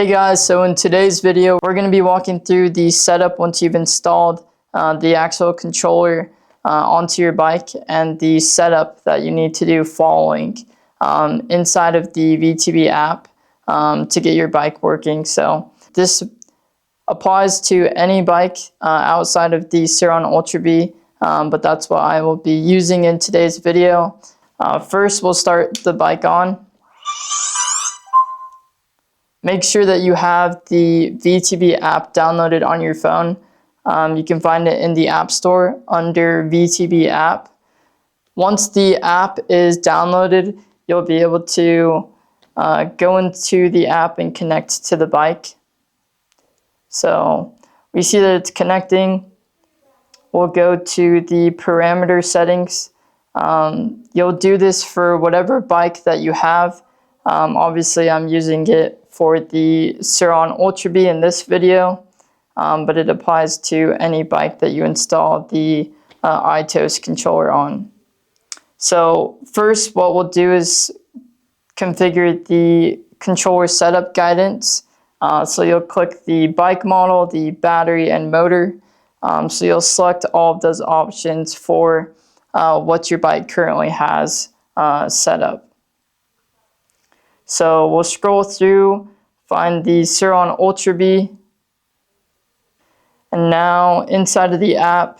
Hey guys, so in today's video, we're going to be walking through the setup once you've installed the actual controller onto your bike and the setup that you need to do following inside of the VTB app to get your bike working. So this applies to any bike outside of the Sur-Ron Ultra Bee, but that's what I will be using in today's video. First, we'll start the bike on. Make sure that you have the VTB app downloaded on your phone. You can find it in the App Store under VTB app. Once the app is downloaded, you'll be able to go into the app and connect to the bike. So we see that it's connecting. We'll go to the parameter settings. You'll do this for whatever bike that you have. Obviously, I'm using it for the Sur-Ron Ultra Bee in this video, but it applies to any bike that you install the Aetos controller on. So first, what we'll do is configure the controller setup guidance. So you'll click the bike model, the battery, and motor. So you'll select all of those options for what your bike currently has set up. So we'll scroll through, find the Sur-Ron Ultra Bee, and now inside of the app,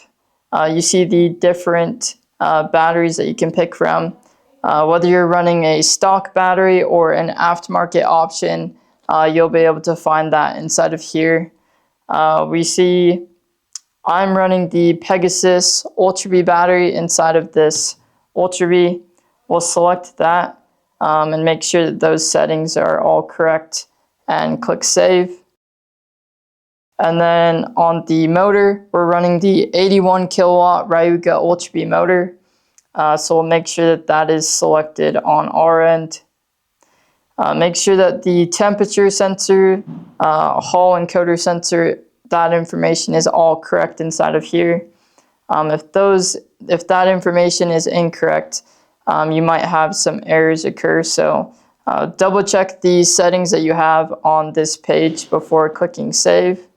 you see the different batteries that you can pick from. Whether you're running a stock battery or an aftermarket option, you'll be able to find that inside of here. We see I'm running the Pegasus Ultra Bee battery inside of this Ultra Bee. We'll select that. And make sure that those settings are all correct and click save. And then on the motor, we're running the 81 kilowatt Ryuga Ultra Bee motor. So we'll make sure that that is selected on our end. Make sure that the temperature sensor, Hall encoder sensor, that information is all correct inside of here. If that information is incorrect, you might have some errors occur, so double check the settings that you have on this page before clicking save.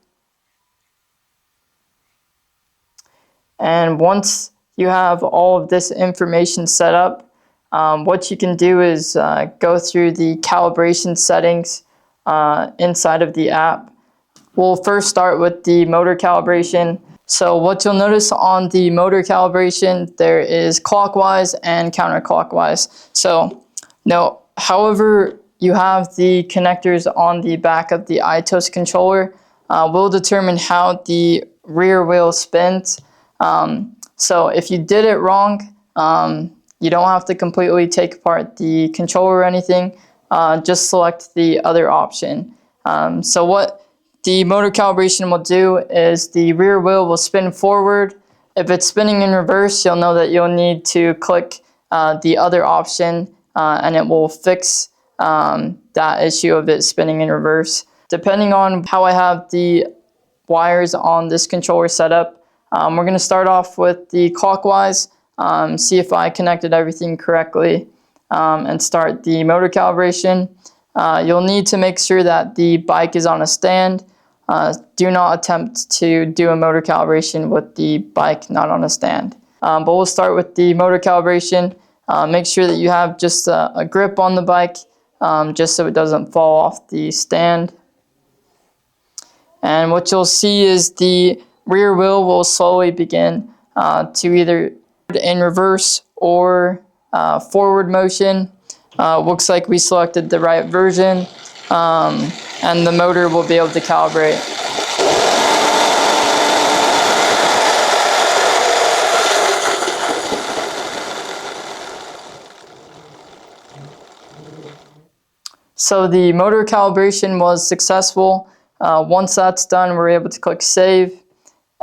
And once you have all of this information set up, what you can do is go through the calibration settings inside of the app. We'll first start with the motor calibration. So what you'll notice on the motor calibration, there is clockwise and counterclockwise. So now, however you have the connectors on the back of the Aetos controller, will determine how the rear wheel spins. So if you did it wrong, you don't have to completely take apart the controller or anything. Just select the other option. So what the motor calibration will do is the rear wheel will spin forward. If it's spinning in reverse, you'll know that you'll need to click the other option and it will fix that issue of it spinning in reverse. Depending on how I have the wires on this controller set up, we're going to start off with the clockwise, see if I connected everything correctly, and start the motor calibration. You'll need to make sure that the bike is on a stand. Do not attempt to do a motor calibration with the bike not on a stand. But we'll start with the motor calibration. Make sure that you have just a grip on the bike, just so it doesn't fall off the stand. And what you'll see is the rear wheel will slowly begin to either in reverse or forward motion. Looks like we selected the right version. And the motor will be able to calibrate. So the motor calibration was successful. Once that's done, we're able to click save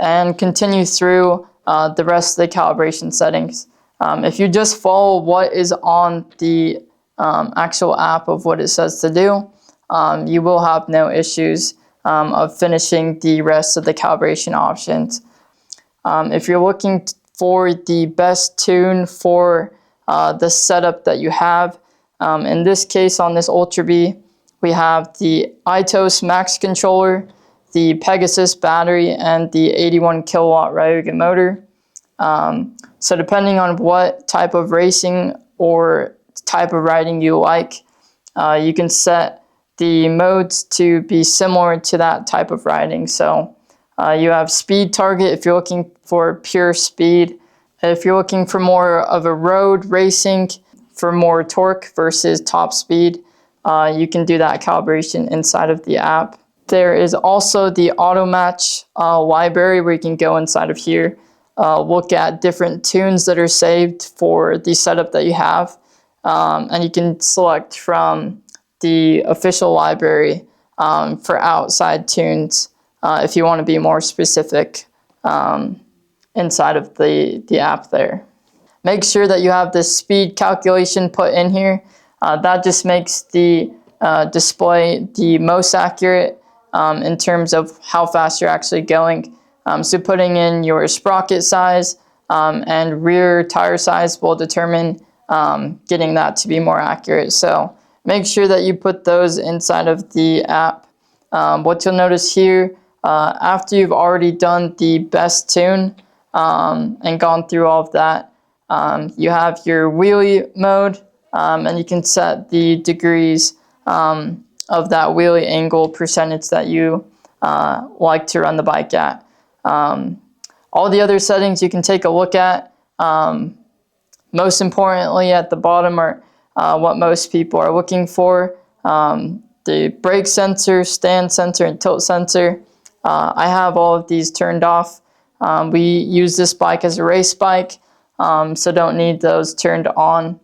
and continue through the rest of the calibration settings. If you just follow what is on the actual app of what it says to do, you will have no issues of finishing the rest of the calibration options. If you're looking for the best tune for the setup that you have, in this case on this Ultra Bee, we have the Aetos Max controller, the Pegasus battery, and the 81 kilowatt Ryoga motor. So depending on what type of racing or type of riding you like, you can set the modes to be similar to that type of riding. So you have speed target if you're looking for pure speed. If you're looking for more of a road racing, for more torque versus top speed, you can do that calibration inside of the app. There is also the auto match library where you can go inside of here, look at different tunes that are saved for the setup that you have, and you can select from the official library for outside tunes if you want to be more specific inside of the app there. Make sure that you have the speed calculation put in here. That just makes the display the most accurate in terms of how fast you're actually going. So putting in your sprocket size and rear tire size will determine getting that to be more accurate. So make sure that you put those inside of the app. What you'll notice here, after you've already done the best tune and gone through all of that, you have your wheelie mode, and you can set the degrees of that wheelie angle percentage that you like to run the bike at. All the other settings you can take a look at. Most importantly, at the bottom are what most people are looking for. The brake sensor, stand sensor, and tilt sensor. I have all of these turned off. We use this bike as a race bike, so don't need those turned on.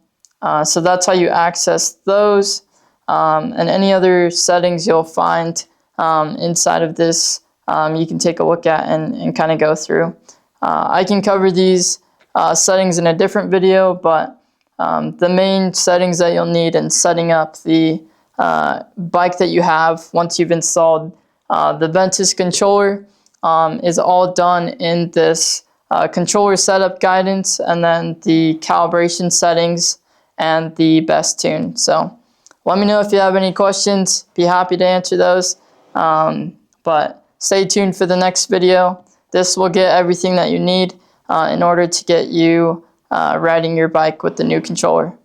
So that's how you access those. And any other settings you'll find inside of this, you can take a look at and kind of go through. I can cover these settings in a different video, but the main settings that you'll need in setting up the bike that you have once you've installed the Ventus controller is all done in this controller setup guidance, and then the calibration settings and the best tune. So let me know if you have any questions. Be happy to answer those. But stay tuned for the next video. This will get everything that you need in order to get you riding your bike with the new controller.